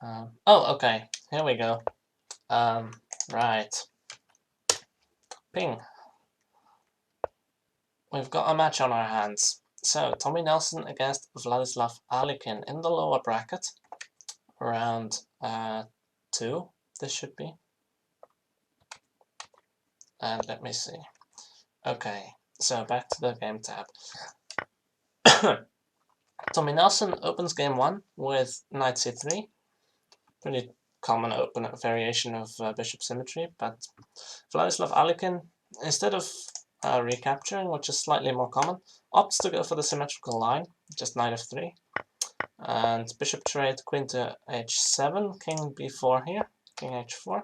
Oh, okay. Here we go. Right. Ping. We've got a match on our hands. So, TommyNelson against VladislavAlikin in the lower bracket. Round 2, this should be. And let me see. Okay, so back to the game tab. TommyNelson opens game 1 with knight c3. Pretty common open variation of bishop symmetry, but VladislavAlikin, instead of recapturing, which is slightly more common, opts to go for the symmetrical line, just knight f3, and bishop trade, queen to h7, king b4 here, king h4.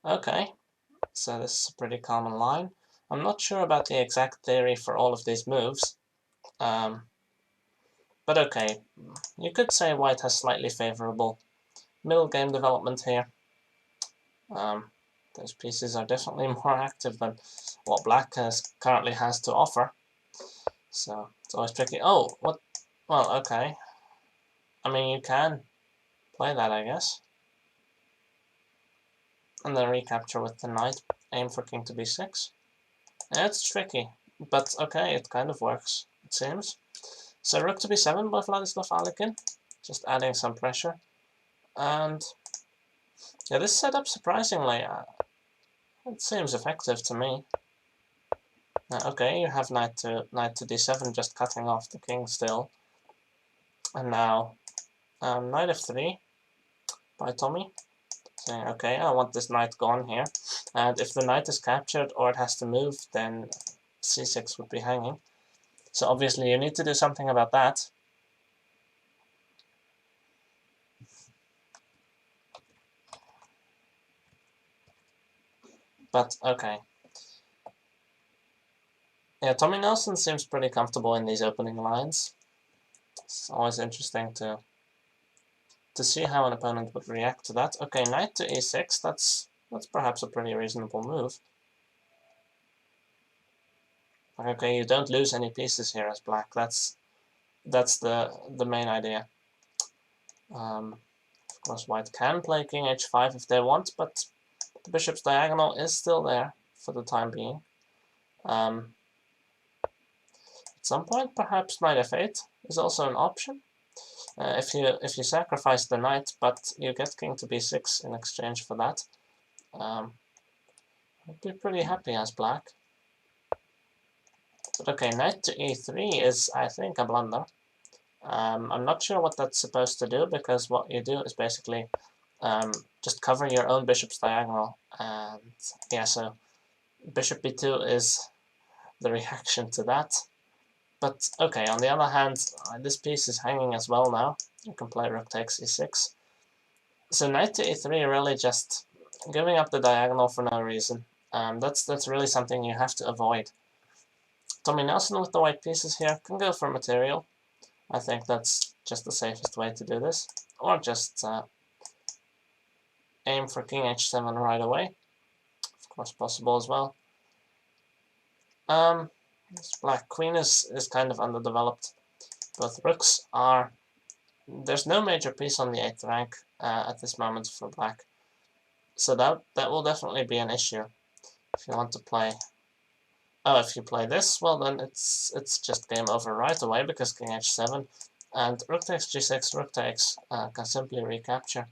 Okay, so this is a pretty common line. I'm not sure about the exact theory for all of these moves, but okay, you could say white has slightly favorable middle game development here. Those pieces are definitely more active than what black currently has to offer. So it's always tricky. Oh, what? Well, okay. I mean, you can play that, I guess. And then recapture with the knight. Aim for king to b6. Yeah, it's tricky, but okay, it kind of works, it seems. So rook to b7 by VladislavAlikin, just adding some pressure. And yeah, this setup, surprisingly, it seems effective to me. Okay, you have knight to d7, just cutting off the king still. And now knight f3 by Tommy, saying, okay, I want this knight gone here. And if the knight is captured or it has to move, then c6 would be hanging. So obviously you need to do something about that. But okay. Yeah, TommyNelson seems pretty comfortable in these opening lines. It's always interesting to see how an opponent would react to that. Okay, knight to e6, that's perhaps a pretty reasonable move. Okay, you don't lose any pieces here as black. That's the main idea. Of course, white can play king h5 if they want, but the bishop's diagonal is still there for the time being. At some point, perhaps knight f8 is also an option. If you sacrifice the knight, but you get king to b6 in exchange for that, I'd be pretty happy as black. But okay, knight to e3 is, I think, a blunder. I'm not sure what that's supposed to do, because what you do is basically just cover your own bishop's diagonal. And yeah, so bishop b2 is the reaction to that. But okay, on the other hand, this piece is hanging as well now. You can play rook takes e6. So knight to e3 really just giving up the diagonal for no reason. That's really something you have to avoid. TommyNelson with the white pieces here can go for material. I think that's just the safest way to do this. Or just aim for king h7 right away. Of course, possible as well. This black queen is kind of underdeveloped. Both rooks are... There's no major piece on the 8th rank at this moment for black. So that will definitely be an issue if you want to play. Oh, if you play this, well then it's just game over right away, because king h7 and rook takes g6, rook takes can simply recapture.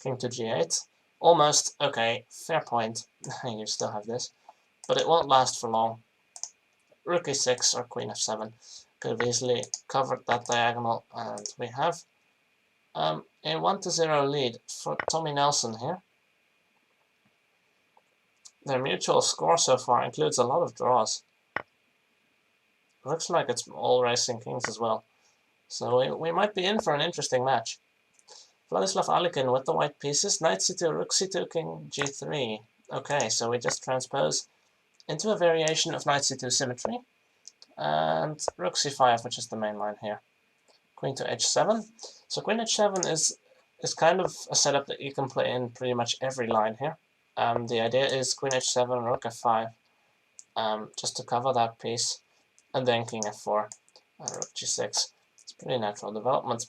King to g8, almost. Okay, fair point. You still have this, but it won't last for long. Rook e6 or queen f7 could have easily covered that diagonal, and we have a 1-0 lead for TommyNelson here. Their mutual score so far includes a lot of draws. Looks like it's all racing kings as well. So we might be in for an interesting match. VladislavAlikin with the white pieces, knight c2, rook c2, king g3. Okay, so we just transpose into a variation of knight c2 symmetry, and rook c5, which is the main line here. Queen to h7. So queen h7 is kind of a setup that you can play in pretty much every line here. The idea is queen h7, rook f5, just to cover that piece, and then king f4, rook g6. It's pretty natural development.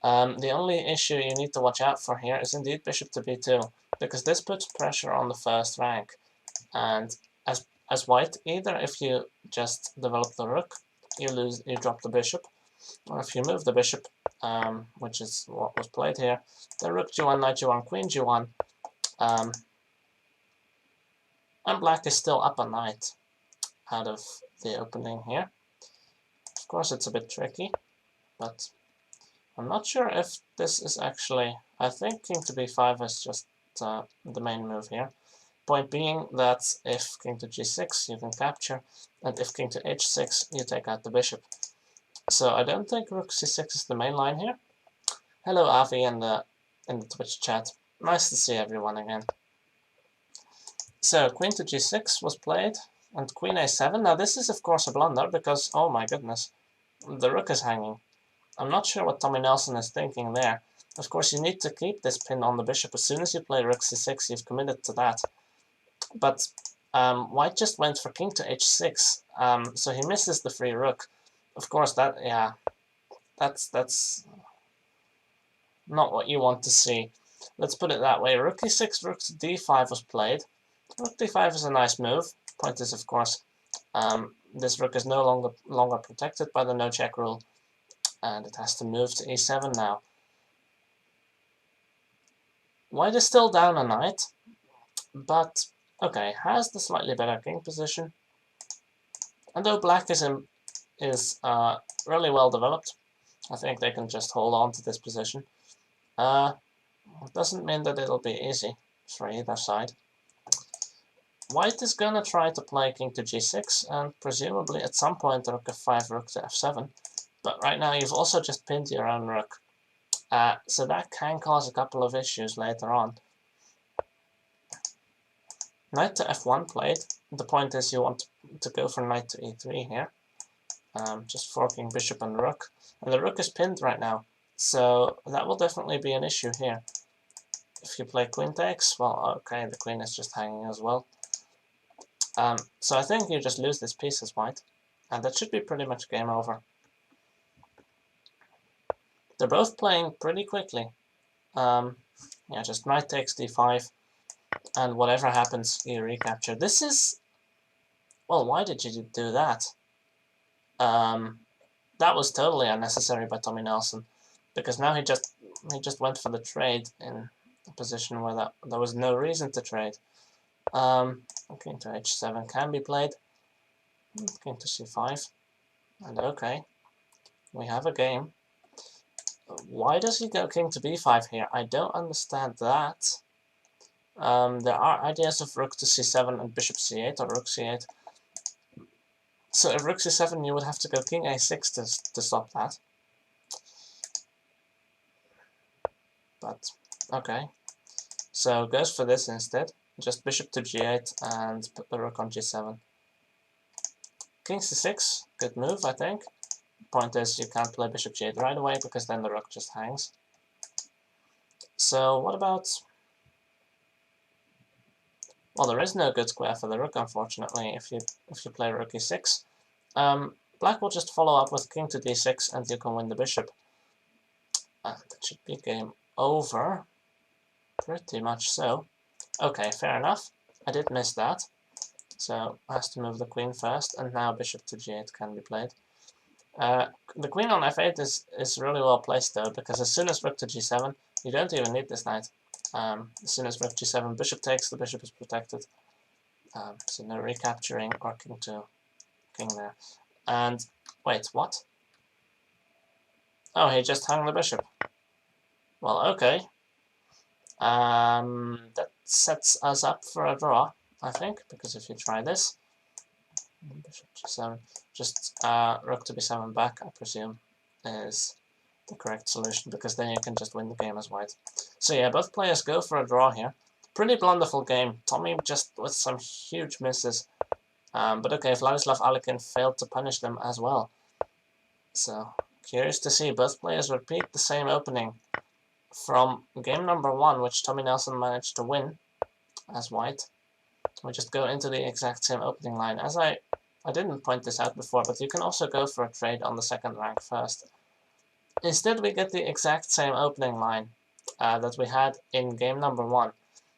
The only issue you need to watch out for here is indeed bishop to b2, because this puts pressure on the first rank. And as white, either if you just develop the rook, you drop the bishop, or if you move the bishop, which is what was played here, then rook g1, knight g1, queen g1, and black is still up a knight out of the opening here. Of course, it's a bit tricky, but I'm not sure if this is actually... I think king to b5 is just the main move here. Point being that if king to g6, you can capture, and if king to h6, you take out the bishop. So I don't think rook c6 is the main line here. Hello, Avi, in the Twitch chat. Nice to see everyone again. So queen to g6 was played, and queen a7. Now this is of course a blunder, because, oh my goodness, the rook is hanging. I'm not sure what TommyNelson is thinking there. Of course, you need to keep this pin on the bishop. As soon as you play rook c6, you've committed to that. But white just went for king to h6, so he misses the free rook. Of course, that's not what you want to see. Let's put it that way. Rook e6, rook to d5 was played. Rook d5 is a nice move. Point is, of course, this rook is no longer protected by the no check rule, and it has to move to e7 now. White is still down a knight, but okay, has the slightly better king position. And though black is really well developed, I think they can just hold on to this position. It doesn't mean that it'll be easy for either side. White is gonna try to play king to g6, and presumably at some point rook f5, rook to f7. But right now you've also just pinned your own rook. So that can cause a couple of issues later on. Knight to f1 played. The point is you want to go for knight to e3 here. Just forking bishop and rook. And the rook is pinned right now, so that will definitely be an issue here. If you play queen takes, well, okay, the queen is just hanging as well. So I think you just lose this piece as white, and that should be pretty much game over. They're both playing pretty quickly. Yeah, just knight takes d5, and whatever happens, you recapture. This is... well, why did you do that? That was totally unnecessary by TommyNelson, because now he just went for the trade in a position where there was no reason to trade. King to h7 can be played. King to c5, and okay, we have a game. Why does he go king to b5 here? I don't understand that. There are ideas of rook to c7 and bishop c8 or rook c8. So if rook c7, you would have to go king a6 to stop that. But okay, so goes for this instead. Just bishop to g8 and put the rook on g7. King c6, good move, I think. Point is, you can't play bishop g8 right away, because then the rook just hangs. So what about... well, there is no good square for the rook, unfortunately, if you play rook e6. Black will just follow up with king to d6, and you can win the bishop. That should be game over. Pretty much so. Okay, fair enough. I did miss that. So has to move the queen first, and now bishop to g8 can be played. The queen on f8 is really well placed though, because as soon as rook to g7, you don't even need this knight. As soon as rook g7, bishop takes, the bishop is protected. So no recapturing or king to king there. And wait, what? Oh, he just hung the bishop. Well, okay. That sets us up for a draw, I think, because if you try this, bishop g7, just rook to b7 back, I presume, is the correct solution, because then you can just win the game as white. So yeah, both players go for a draw here. Pretty blunderful game. Tommy just with some huge misses. But okay, VladislavAlikin failed to punish them as well. So, curious to see. Both players repeat the same opening from game number 1, which TommyNelson managed to win as white. We just go into the exact same opening line. As I didn't point this out before, but you can also go for a trade on the second rank first. Instead, we get the exact same opening line that we had in game number 1.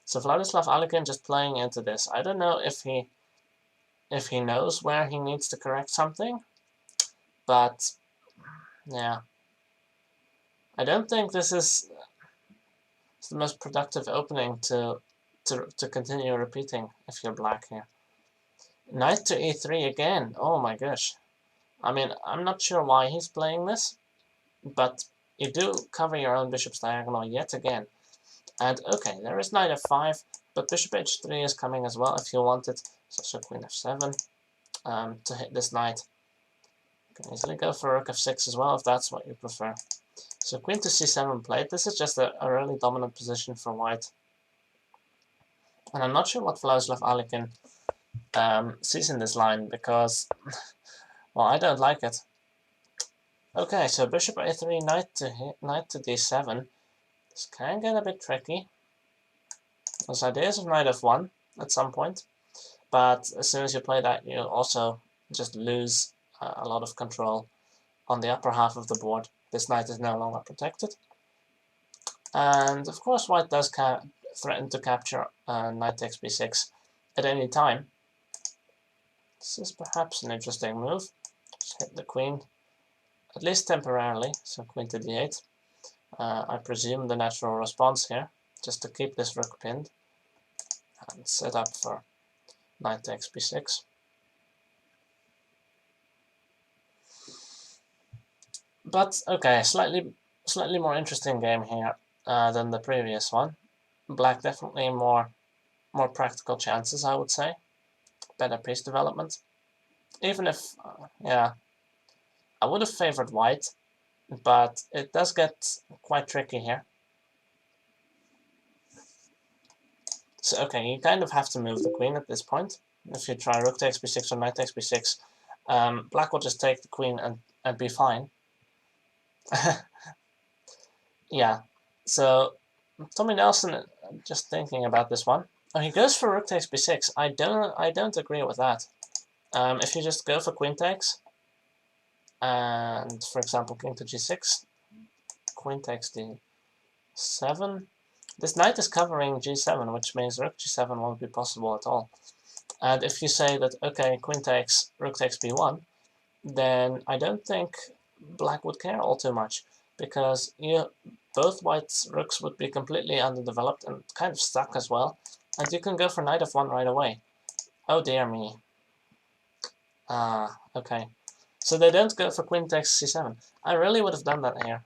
So VladislavAlikin just playing into this. I don't know if he knows where he needs to correct something, but yeah, I don't think this is the most productive opening to continue repeating if you're black here. Knight to e3 again. Oh my gosh. I mean, I'm not sure why he's playing this, but you do cover your own bishop's diagonal yet again. And okay, there is knight f5, but bishop h3 is coming as well if you want it. So queen f7 to hit this knight. You can easily go for rook f6 as well if that's what you prefer. So queen to c7 played. This is just a really dominant position for white. And I'm not sure what VladislavAlikin sees in this line because, well, I don't like it. Okay, so bishop a3, knight to d7. This can get a bit tricky. There's ideas of knight f1 at some point, but as soon as you play that, you also just lose a lot of control on the upper half of the board. This knight is no longer protected. And of course, white does threaten to capture knight takes b6 at any time. This is perhaps an interesting move. Just hit the queen, at least temporarily, so queen to d8. I presume the natural response here, just to keep this rook pinned and set up for knight takes b6. But okay, slightly more interesting game here than the previous one. Black definitely more practical chances, I would say. Better piece development. Even if, yeah, I would have favored white, but it does get quite tricky here. So okay, you kind of have to move the queen at this point. If you try rook takes b6 or knight takes b6, black will just take the queen and be fine. Yeah, so TommyNelson, just thinking about this one. Oh, he goes for rook takes b6. I don't agree with that. If you just go for queen takes, and for example king to g6, queen takes d7. This knight is covering g7, which means rook g7 won't be possible at all. And if you say that, okay, queen takes, rook takes b1, then I don't think black would care all too much, because both white's rooks would be completely underdeveloped and kind of stuck as well, and you can go for knight f1 right away. Oh dear me. Okay. So they don't go for queen takes c7. I really would have done that here.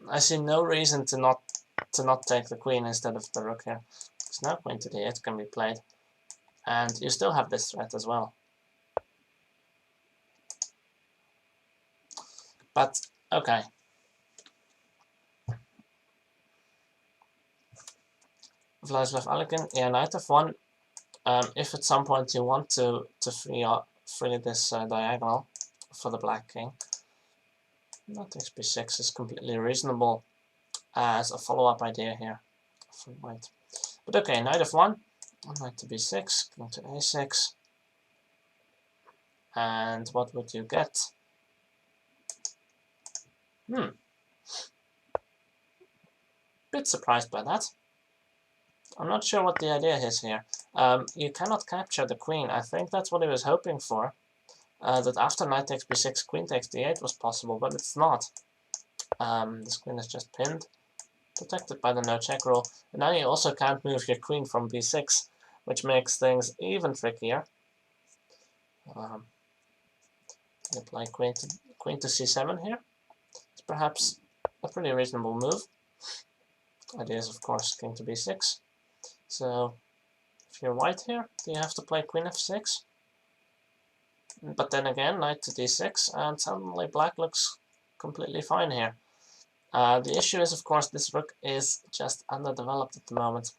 I see no reason to not take the queen instead of the rook here. Because now queen to d8 can be played. And you still have this threat as well. But, okay. VladislavAlikin, yeah, knight f1. If at some point you want to free this diagonal for the black king, knight takes b6 is completely reasonable as a follow-up idea here for white. But okay, knight f1, knight to b6, king to a6, and what would you get? Bit surprised by that. I'm not sure what the idea is here. You cannot capture the queen. I think that's what he was hoping for. That after knight takes b6, queen takes d8 was possible, but it's not. This queen is just pinned, protected by the no check rule. And now you also can't move your queen from b6, which makes things even trickier. You play queen to c7 here. It's perhaps a pretty reasonable move. Idea is, of course, king to b6. So, if you're white here, do you have to play queen f6? But then again, knight to d6, and suddenly black looks completely fine here. The issue is, of course, this rook is just underdeveloped at the moment.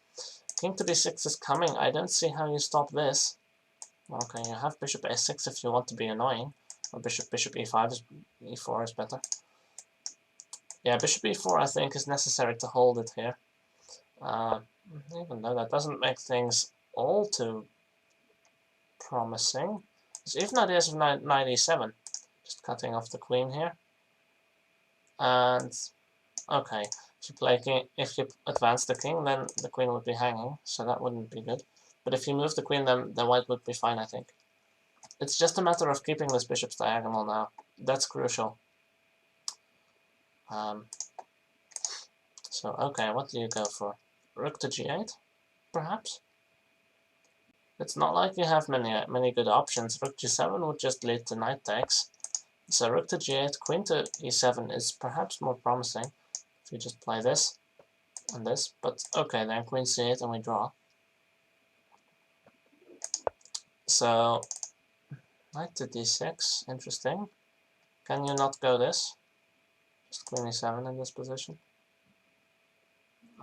King to d6 is coming. I don't see how you stop this. Okay, you have bishop a6 if you want to be annoying. Or bishop e5 e4 is better. Yeah, bishop e4 I think is necessary to hold it here. Even though that doesn't make things all too promising. There's even ideas of knight e7. Just cutting off the queen here. And okay, if you advance the king, then the queen would be hanging, so that wouldn't be good. But if you move the queen, then the white would be fine, I think. It's just a matter of keeping this bishop's diagonal now. That's crucial. So okay, what do you go for? Rook to g8, perhaps? It's not like you have many good options. Rook g7 would just lead to knight takes. So rook to g8, queen to e7 is perhaps more promising if you just play this and this. But okay, then queen c8 and we draw. So knight to d6, interesting. Can you not go this? Just queen e7 in this position.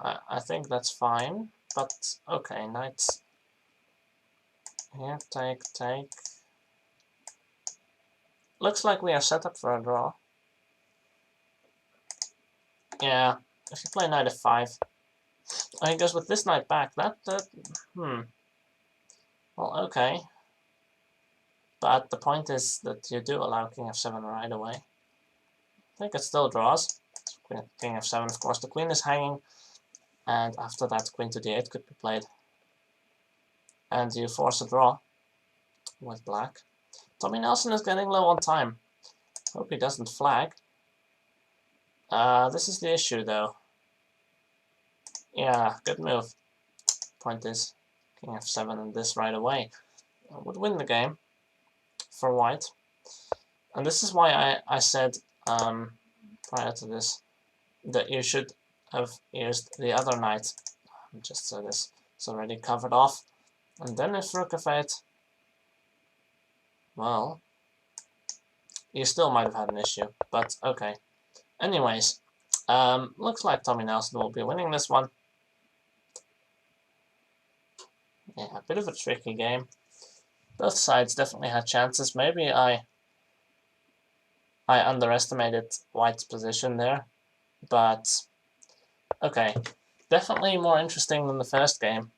I think that's fine, but okay, knight here, take. Looks like we are set up for a draw. Yeah, if you play knight f5, oh, he goes with this knight back. Well, okay. But the point is that you do allow king f7 right away. I think it still draws. King f7, of course. The queen is hanging, and after that, queen to d8 could be played. And you force a draw with black. TommyNelson is getting low on time. Hope he doesn't flag. This is the issue, though. Yeah, good move. Point is, king f7 and this right away would win the game for white. And this is why I said prior to this that you should have used the other knight, just so this is already covered off. And then if rook f8, well, you still might have had an issue, but okay. Anyways, looks like TommyNelson will be winning this one. Yeah, a bit of a tricky game. Both sides definitely had chances. Maybe I underestimated white's position there, but okay. Definitely more interesting than the first game.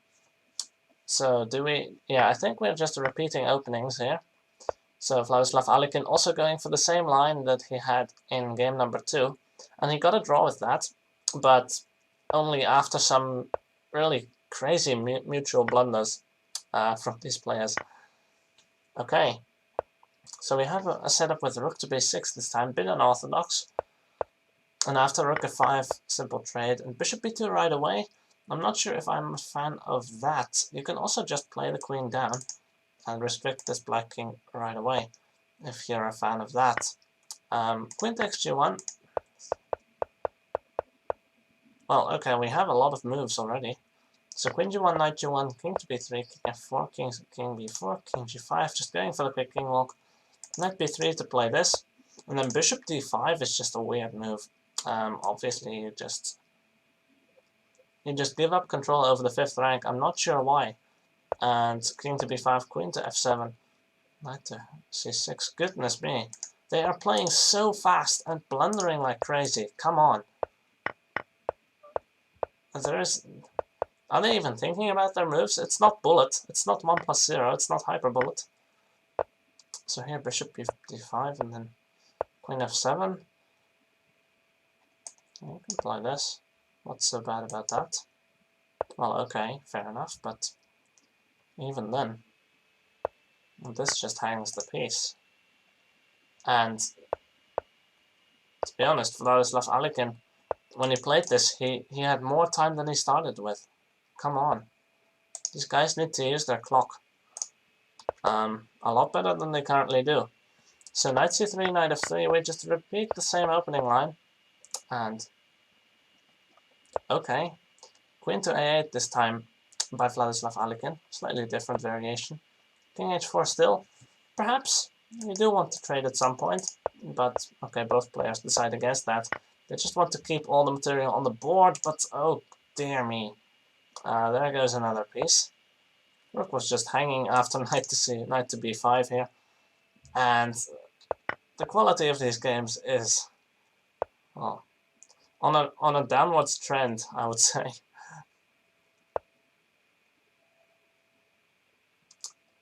So do we... Yeah, I think we're just repeating openings here. So VladislavAlikin also going for the same line that he had in game number 2. And he got a draw with that, but only after some really crazy mutual blunders from these players. Okay, so we have a setup with rook to b6 this time, bit unorthodox. And after rook f5, simple trade, and bishop b2 right away. I'm not sure if I'm a fan of that. You can also just play the queen down and restrict this black king right away, if you're a fan of that. Queen takes g1. Well, okay, we have a lot of moves already. So queen g1, knight g1, king to b3, king f4, king b4, king g5, just going for the quick king walk. Knight b3 to play this, and then bishop d5 is just a weird move. Obviously, you just give up control over the 5th rank. I'm not sure why. And king to b5, queen to f7, knight to c6. Goodness me, they are playing so fast and blundering like crazy. Come on. Are they even thinking about their moves? It's not bullet. It's not 1+0. It's not hyper bullet. So here bishop d5 and then queen f7. You can play this. What's so bad about that? Well, okay, fair enough, but even then, this just hangs the piece. And to be honest, VladislavAlikin, when he played this, he had more time than he started with. Come on. These guys need to use their clock. A lot better than they currently do. So knight c3, knight f3, we just repeat the same opening line. And, okay, queen to a8 this time by VladislavAlikin, slightly different variation. King h4 still, perhaps you do want to trade at some point, but okay, both players decide against that. They just want to keep all the material on the board, but oh dear me. There goes another piece. Rook was just hanging after knight to b5 here, and the quality of these games is, well, on a downwards trend, I would say.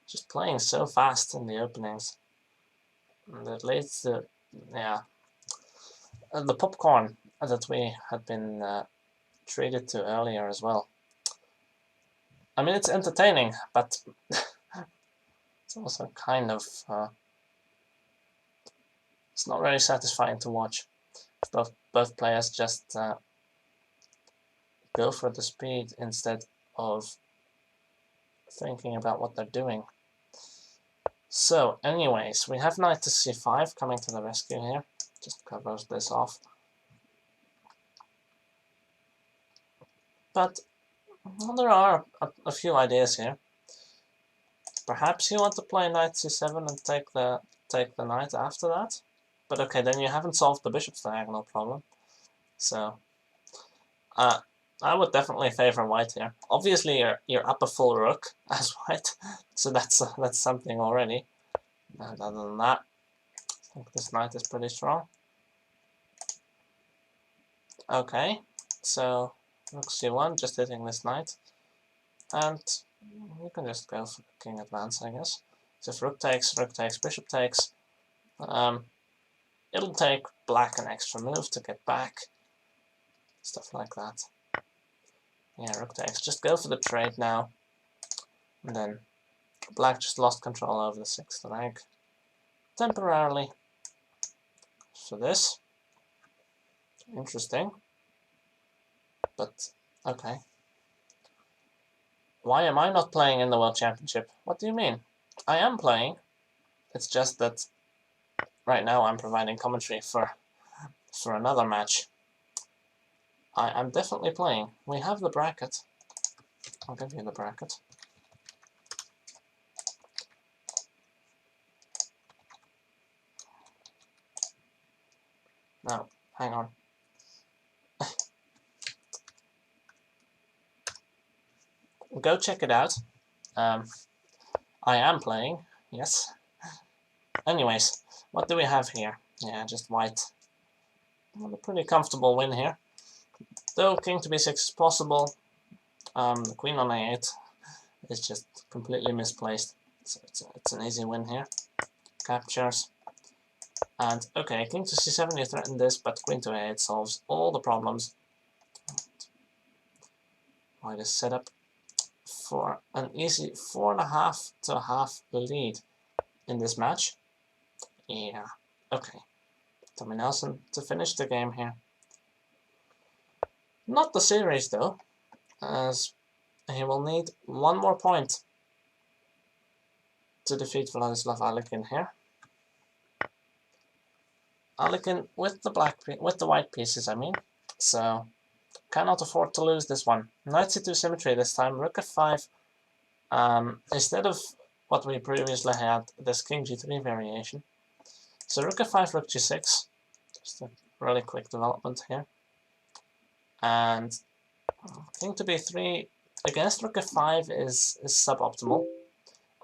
Just playing so fast in the openings, and it leads to, yeah. the popcorn that we had been treated to earlier as well. I mean, it's entertaining, but it's also kind of it's not very satisfying to watch. Both players just go for the speed instead of thinking about what they're doing. So, anyways, we have knight to c5 coming to the rescue here. Just covers this off. But well, there are a few ideas here. Perhaps you want to play knight c7 and take the knight after that. But okay, then you haven't solved the bishop's diagonal problem. So, I would definitely favor white here. Obviously, you're up a full rook as white, so that's something already. And other than that, I think this knight is pretty strong. Okay, so rook c1, just hitting this knight, and you can just go for king advance, I guess. So if rook takes, bishop takes. It'll take black an extra move to get back, stuff like that. Yeah, rook takes. Just go for the trade now, and then black just lost control over the sixth rank temporarily. So this, interesting, but okay. Why am I not playing in the World Championship? What do you mean? I am playing. It's just that right now I'm providing commentary for another match. I'm definitely playing. We have the bracket. I'll give you the bracket. No, hang on. Go check it out. I am playing, yes. Anyways, what do we have here? Yeah, just white. Well, a pretty comfortable win here. Though king to b6 is possible, the queen on a8 is just completely misplaced. So it's an easy win here. Captures. And okay, king to c7, you threaten this, but queen to a8 solves all the problems. White is set up for an easy 4.5 to a half lead in this match. Yeah, okay. TommyNelson to finish the game here. Not the series though, as he will need one more point to defeat VladislavAlikin here. Alikin with the white pieces, I mean. So cannot afford to lose this one. Knight c2 symmetry this time. Rook f5. Instead of what we previously had, this king g3 variation. So rook f5, rook g6. Just a really quick development here. And king to b3 against rook f5 is suboptimal,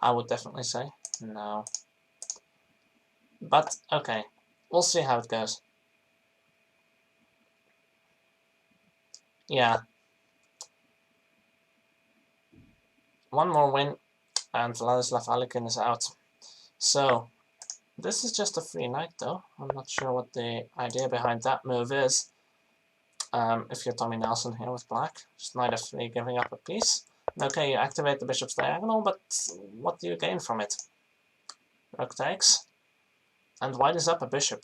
I would definitely say. No. But okay, we'll see how it goes. Yeah. One more win, and VladislavAlikin is out. So, this is just a free knight though. I'm not sure what the idea behind that move is. If you're TommyNelson here with black, just knight f3, giving up a piece. Okay, you activate the bishop's diagonal, but what do you gain from it? Rook takes, and white is up a bishop.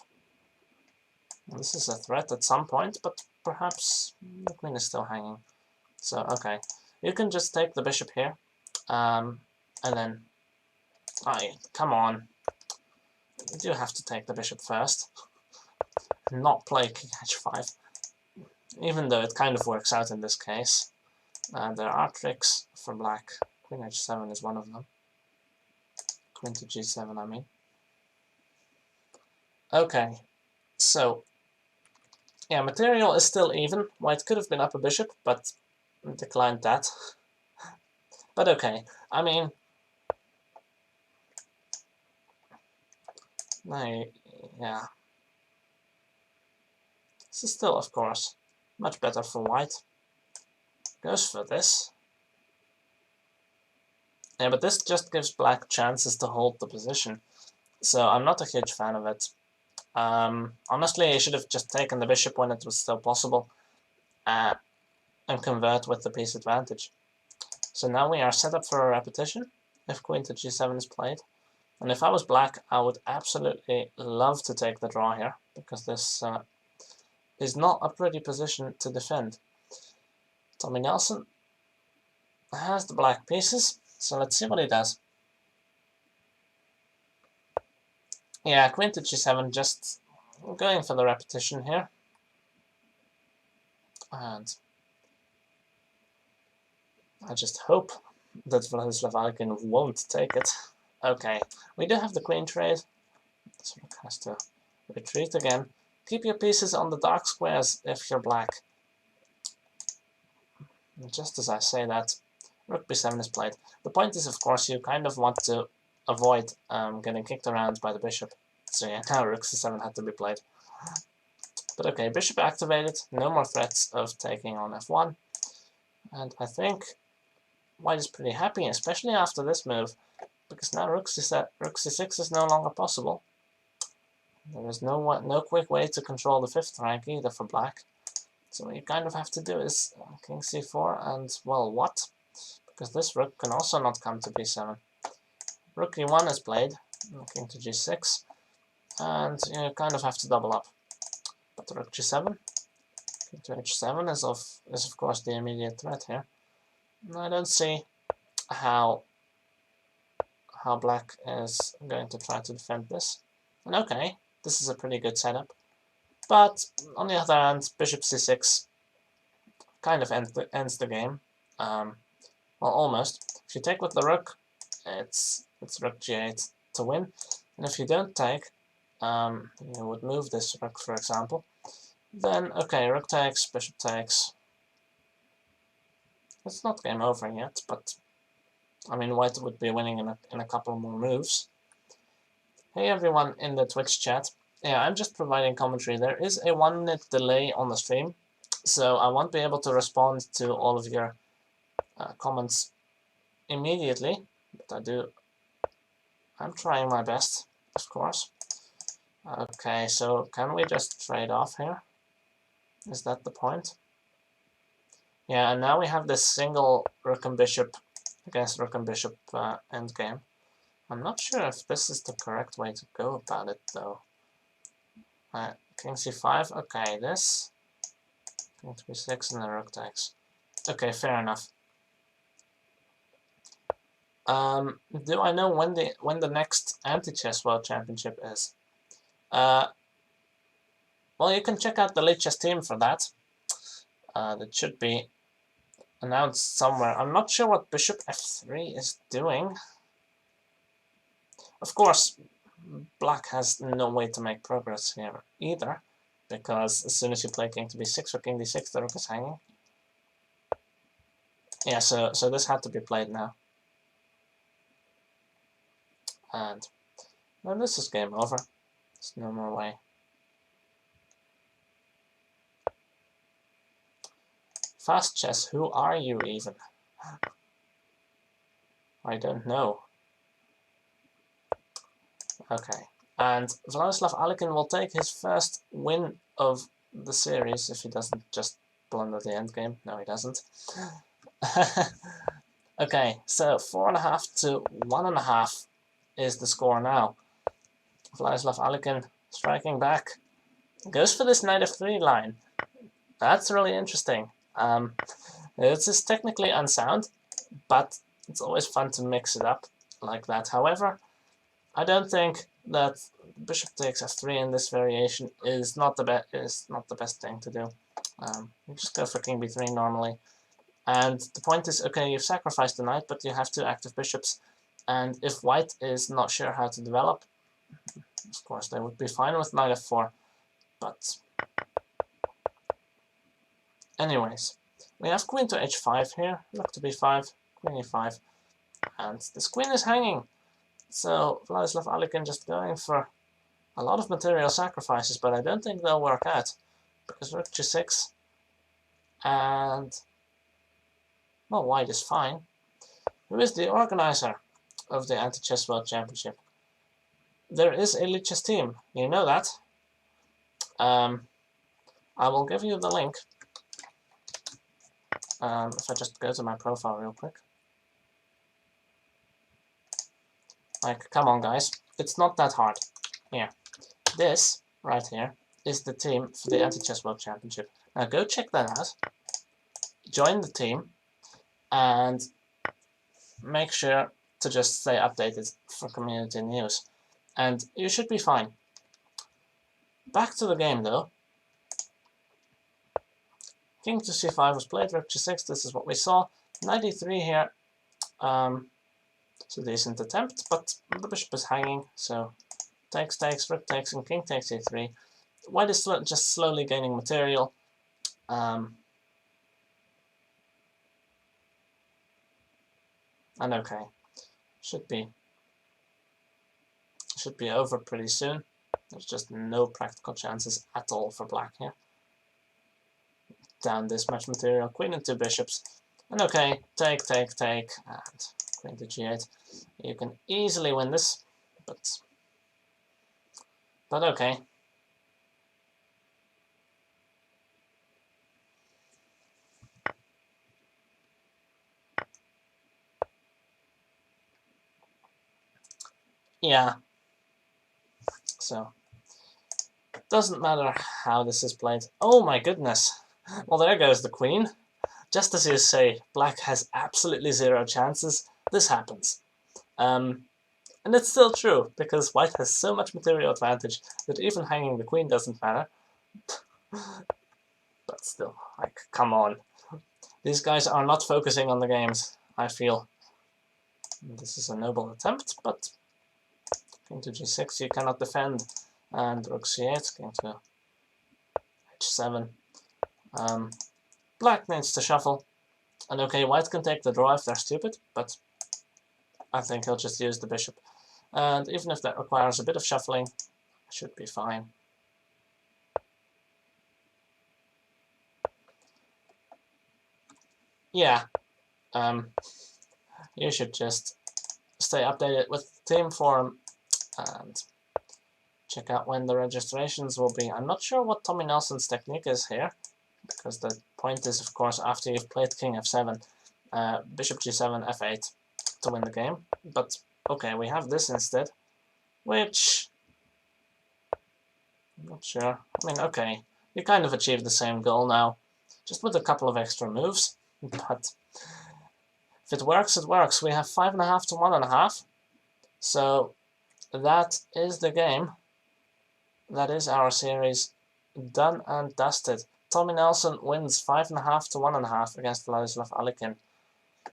This is a threat at some point, but perhaps the queen is still hanging. So, okay, you can just take the bishop here, and then, come on, you do have to take the bishop first, not play king h5, even though it kind of works out in this case. There are tricks for black. Queen h7 is one of them. Queen to g7, I mean. Okay, so yeah, material is still even. White could have been up a bishop, but declined that. But okay, I mean, yeah. This is still, of course, much better for white. Goes for this. Yeah, but this just gives black chances to hold the position. So I'm not a huge fan of it. Honestly, he should have just taken the bishop when it was still possible and convert with the piece advantage. So now we are set up for a repetition if queen to g7 is played. And if I was black, I would absolutely love to take the draw here, because this is not a pretty position to defend. TommyNelson has the black pieces, so let's see what he does. Yeah, queen to g7, just going for the repetition here. And I just hope that VladislavAlikin won't take it. Okay, we do have the queen trade, so Rook has to retreat again. Keep your pieces on the dark squares if you're black. And just as I say that, Rook b7 is played. The point is, of course, you kind of want to avoid getting kicked around by the bishop. So yeah, now Rook c7 had to be played. But okay, bishop activated, no more threats of taking on f1. And I think white is pretty happy, especially after this move, because now Rook c6 is no longer possible. There is no quick way to control the fifth rank either for black. So what you kind of have to do is king c4 and, well, what? Because this rook can also not come to b7. Rook e1 is played, king to g6, and you kind of have to double up. But rook g7, king to h7 is of course the immediate threat here. And I don't see how black is going to try to defend this. And okay, this is a pretty good setup. But on the other hand, bishop c6 kind of ends the game. Well, almost. If you take with the rook, it's rook g8 to win. And if you don't take, you would move this rook, for example. Then, okay, rook takes, bishop takes. It's not game over yet, but I mean, white would be winning in a couple more moves. Hey everyone in the Twitch chat. Yeah, I'm just providing commentary. There is a 1-minute delay on the stream, so I won't be able to respond to all of your comments immediately, but I'm trying my best, of course. Okay, so can we just trade off here? Is that the point? Yeah, and now we have this single rook and bishop against rook and bishop endgame. I'm not sure if this is the correct way to go about it, though. King c5, okay, this. King to b6 and the rook takes. Okay, fair enough. Do I know when the next anti-chess world championship is? Well, you can check out the Lichess team for that. That should be announced somewhere. I'm not sure what bishop f3 is doing. Of course, black has no way to make progress here either, because as soon as you play king to b6 or king d6, the rook is hanging. Yeah, so this had to be played now. And then this is game over. There's no more way. Fast chess, who are you even? I don't know. Okay, and VladislavAlikin will take his first win of the series if he doesn't just blunder the endgame. No, he doesn't. Okay, so 4.5 to 1.5 is the score now. VladislavAlikin striking back. Goes for this knight f3 line. That's really interesting. This is technically unsound, but it's always fun to mix it up like that. However, I don't think that bishop takes f3 in this variation is not the best thing to do. You just go for king b3 normally. And the point is, okay, you've sacrificed the knight, but you have 2 active bishops. And if white is not sure how to develop, of course, they would be fine with knight f4. But anyways, we have queen to h5 here, rook to b5, queen e5, and this queen is hanging. So VladislavAlikin just going for a lot of material sacrifices, but I don't think they'll work out, because rook g6, and, well, white is fine. Who is the organizer of the Anti-Chess World Championship? There is a Lichess team, you know that? I will give you the link. If I just go to my profile real quick. Like, come on guys, it's not that hard. Here, this right here is the team for the Anti-Chess World Championship. Now go check that out, join the team, and make sure to just stay updated for community news. And you should be fine. Back to the game though. King to c5 was played, rook g6, this is what we saw. 93 here. It's a decent attempt, but the bishop is hanging, so takes, rook takes, and king takes e3. White is just slowly gaining material. And okay, should be over pretty soon. There's just no practical chances at all for black here. Down this much material, queen and two bishops. And okay, take, and queen to g8. You can easily win this, but okay. Yeah. So, doesn't matter how this is played. Oh my goodness. Well, there goes the queen. Just as you say, black has absolutely zero chances. This happens. And it's still true, because white has so much material advantage that even hanging the queen doesn't matter. But still, like, come on. These guys are not focusing on the games, I feel. This is a noble attempt, but king to g6 you cannot defend. And rook c8, king to h7. Black needs to shuffle. And okay, white can take the draw if they're stupid, but I think he'll just use the bishop. And even if that requires a bit of shuffling, it should be fine. Yeah, you should just stay updated with the team forum and check out when the registrations will be. I'm not sure what TommyNelson's technique is here, because the point is, of course, after you've played king f7, bishop g7, f8 to win the game. But okay, we have this instead, which I'm not sure. I mean, okay, you kind of achieved the same goal now, just with a couple of extra moves. But if it works, it works. We have 5.5 to 1.5. So that is the game. That is our series done and dusted. TommyNelson wins 5.5 to 1.5 against VladislavAlikin.